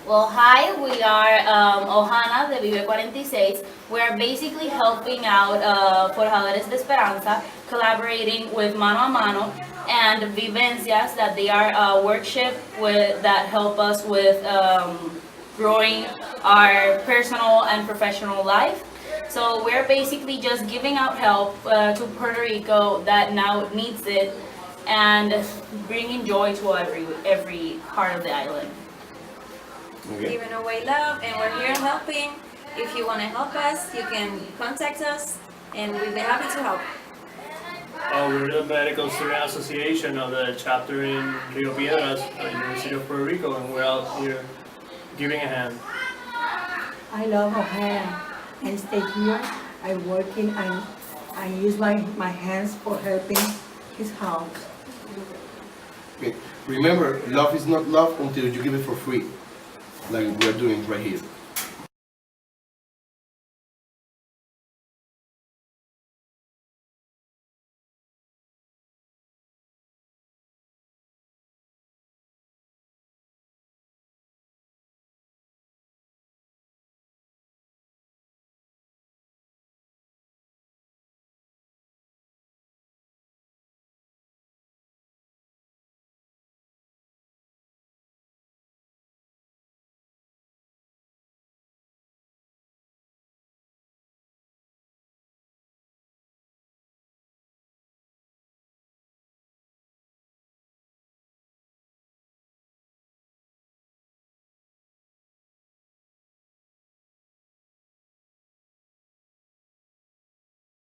Well, hi, we are Ohana de Vive 46. We are basically helping out Forjadores de Esperanza, collaborating with Mano a Mano and Vivencias, that they are a workshop that help us with growing our personal and professional life. So we're basically just giving out help to Puerto Rico that now needs it and bringing joy to every part of the island. Okay. Giving away love, and we're here helping. If you want to help us, you can contact us, and we'd be happy to help. We're the Medical Student Association of the chapter in Rio Piedras, University of Puerto Rico, and we're out here giving a hand. I love O'Hara. I stay here. I working. I use my hands for helping his house. Okay. Remember, love is not love until you give it for free, like we're doing right here.